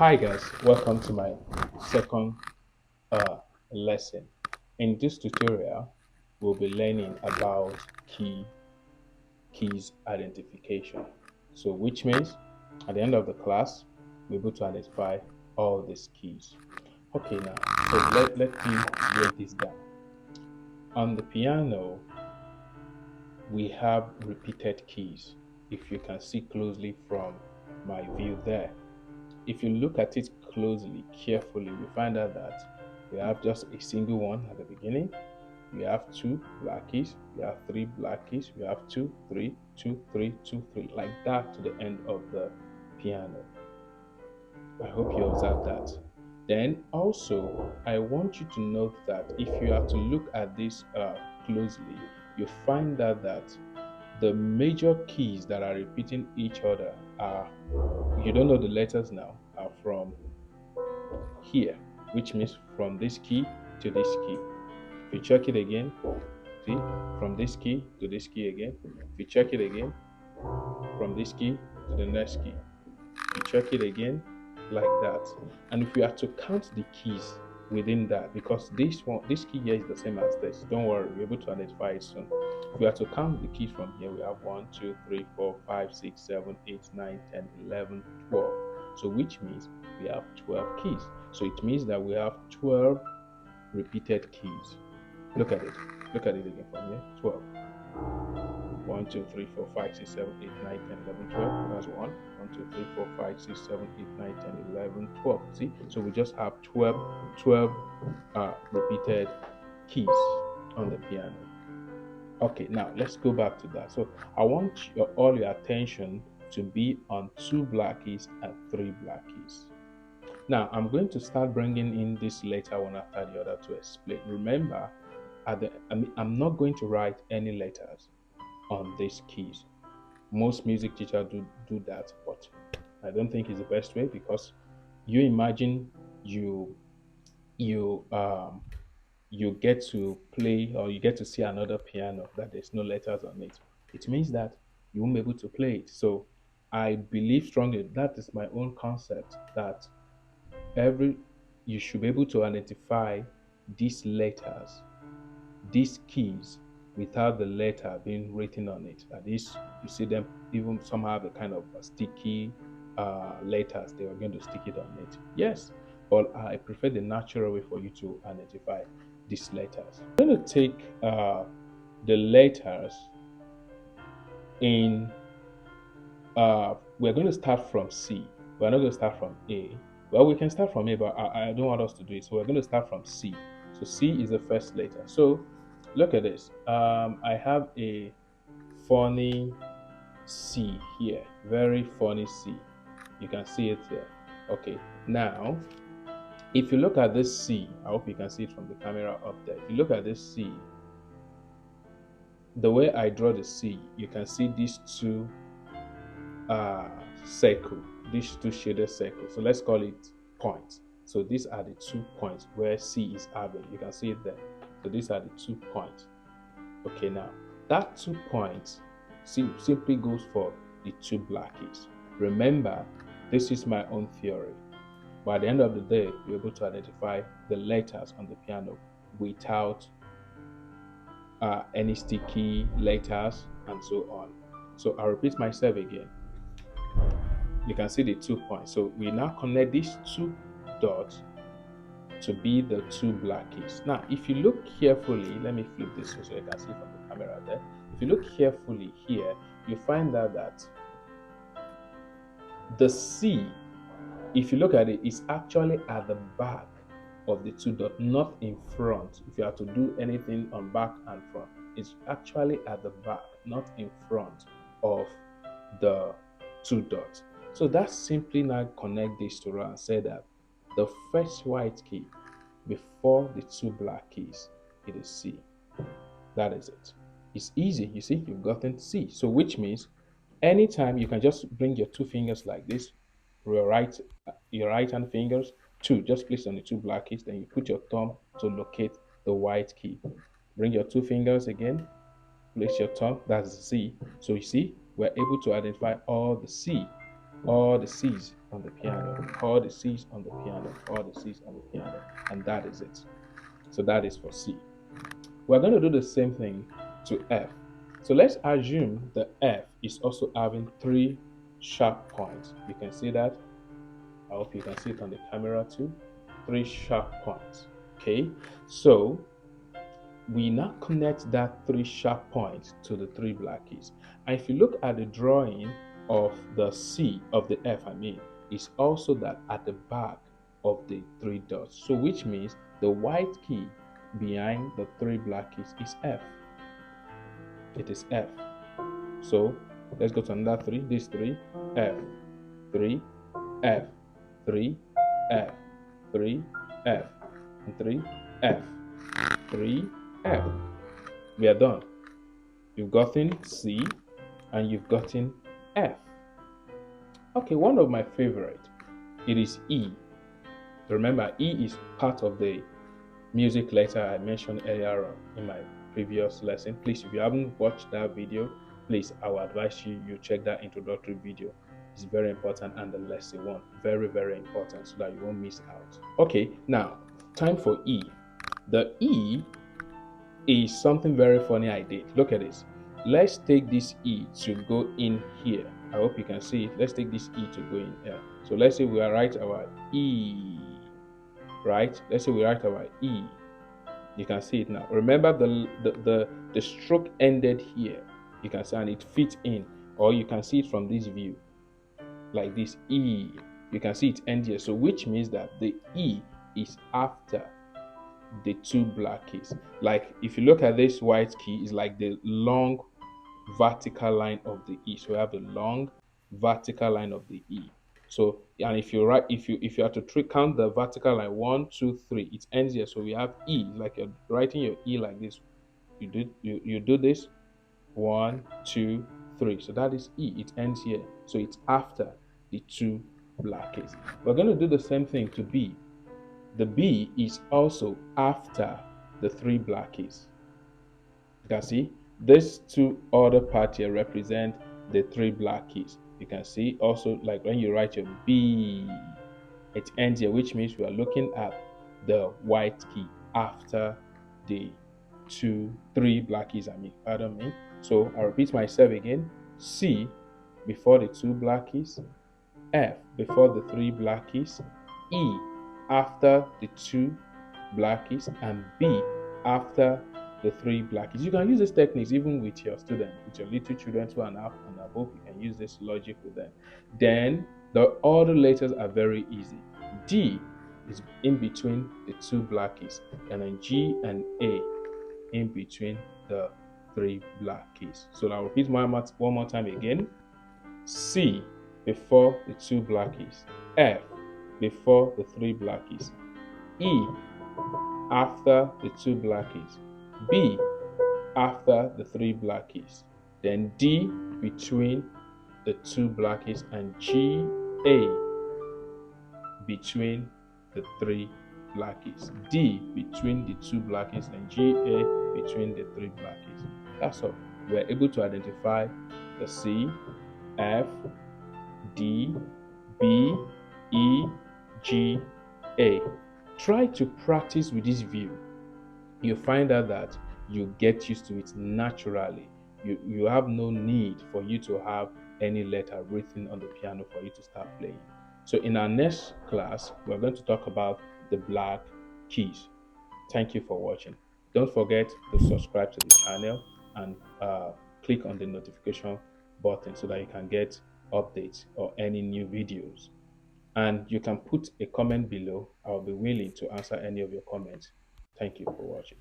Hi guys, welcome to my second lesson. In this tutorial, we'll be learning about keys identification. So which means at the end of the class, we're able to identify all these keys. Okay now, so let me break this down. On the piano, we have repeated keys. If you can see closely from my view there. If you look at it closely, carefully, you find out that we have just a single one at the beginning. We have two black keys, we have three black keys, we have two, three, two, three, two, three, like that to the end of the piano. I hope you observe that. Then also, I want you to note that if you are to look at this closely, you find out that the major keys that are repeating each other are, you don't know the letters now, are from here, which means from this key to this key. If you check it again, see, from this key to this key again. If you check it again, from this key to the next key. If you check it again, like that. And if we are to count the keys within that, because this key here is the same as this, don't worry, we're able to identify it soon. If we are to count the keys from here, we have 1, 2, 3, 4, 5, 6, 7, 8, 9, 10, 11, 12. So which means we have 12 keys. So it means that we have 12 repeated keys. Look at it. Look at it again from here. 12. 1, 2, 3, 4, 5, 6, 7, 8, 9, 10, 11, 12. That's 1. 1, 2, 3, 4, 5, 6, 7, 8, 9, 10, 11, 12. See? So we just have 12 repeated keys on the piano. Okay, now let's go back to that. So I want all your attention to be on 2 black keys and 3 black keys. Now I'm going to start bringing in this later one after the other to explain. Remember, I'm not going to write any letters on these keys. Most music teachers do that, but I don't think it's the best way, because you imagine you get to play, or you get to see another piano that there's no letters on it. It means that you won't be able to play it. So I believe strongly, that is my own concept, that you should be able to identify these letters, these keys, without the letter being written on it. That is, you see them, even some have a kind of a sticky letters, they are going to stick it on it. Yes, but I prefer the natural way for you to identify these letters. I'm going to take the letters in, we're going to start from C. We're not going to start from A. Well, we can start from A, but I don't want us to do it. So we're going to start from C. So C is the first letter. So look at this. I have a funny C here. Very funny C. You can see it there. Okay. Now, if you look at this C, I hope you can see it from the camera up there. If you look at this C, the way I draw the C, you can see these two circles, these two shaded circles. So let's call it points. So these are the 2 points where C is having. You can see it there. So these are the 2 points. Okay, now that 2 points simply goes for the 2 black keys. Remember, this is my own theory. But at the end of the day, you're able to identify the letters on the piano without any sticky letters and so on. So I'll repeat myself again. You can see the 2 points. So we now connect these 2 dots to be the 2 black keys. Now, if you look carefully, let me flip this so you can see from the camera there. If you look carefully here, you find out that the C, if you look at it, is actually at the back of the 2 dots, not in front. If you have to do anything on back and front, it's actually at the back, not in front of the 2 dots. So that's simply now connect these two and say that the first white key before the 2 black keys, it is C. That is it. It's easy. You see, you've gotten C. So which means anytime you can just bring your 2 fingers like this, your right hand fingers, 2, just place on the 2 black keys, then you put your thumb to locate the white key. Bring your 2 fingers again, place your thumb, that's the C. So you see, we're able to identify all the C all the C's on the piano, all the C's on the piano, all the C's on the piano, and that is it. So that is for C. We're going to do the same thing to F. So let's assume the F is also having three sharp points. You can see that. I hope you can see it on the camera too. Three sharp points. Okay, so we now connect that three sharp points to the three black keys. And if you look at the drawing of the C, of the F, I mean, it's also that at the back of the three dots. So which means the white key behind the three black keys is F. It is F. So let's go to another three. This three, F, three, F, three, F, three, F, and three, F, three, F. We are done. You've gotten C and you've gotten F. Okay, one of my favorite, it is E. Remember, E is part of the music letter I mentioned earlier on in my previous lesson. Please, if you haven't watched that video, please, I will advise you check that introductory video. It's very important, and the lesson one, very, very important, so that you won't miss out. Okay, now time for E. The E is something very funny I did. Look at this. Let's take this E to go in here. I hope you can see it. Let's take this E to go in here. So let's say we write our E, right? Let's say we write our E. You can see it now. Remember the stroke ended here. You can see, and it fits in, or you can see it from this view, like this E. You can see it end here. So which means that the E is after the two black keys. Like if you look at this white key, it's like the long vertical line of the E. So we have the long vertical line of the E. So, and if you write, if you have to count the vertical line, 1, 2, 3, it ends here. So we have E, like you're writing your E like this. You do this, 1, 2, 3. So that is E. It ends here. So it's after the two black keys. We're going to do the same thing to B. The B is also after the three black keys. You can see these two other parts here represent the three black keys. You can see also, like when you write your B, it ends here, which means we are looking at the white key after the three black keys. Pardon me. So I repeat myself again. C before the two black keys, F before the three black keys, E after the two black keys, and B after the three black keys. You can use these techniques even with your students, with your little children 2.5 and above. You can use this logic with them. Then the other letters are very easy. D is in between the two black keys, and then G and A in between the three black keys. So I'll repeat one more time again. C before the two black keys, F before the three black keys, E after the two black keys, B after the three black keys, then D between the two black keys, and G, A between the three black keys. D between the two black keys, and G, A between the three black keys. That's all. We're able to identify the C, F, D, B, E, G, A. Try to practice with this view. You find out that you get used to it naturally. You have no need for you to have any letter written on the piano for you to start playing. So in our next class, we're going to talk about the black keys. Thank you for watching. Don't forget to subscribe to the channel and click on the notification button so that you can get updates or any new videos. And you can put a comment below. I'll be willing to answer any of your comments. Thank you for watching.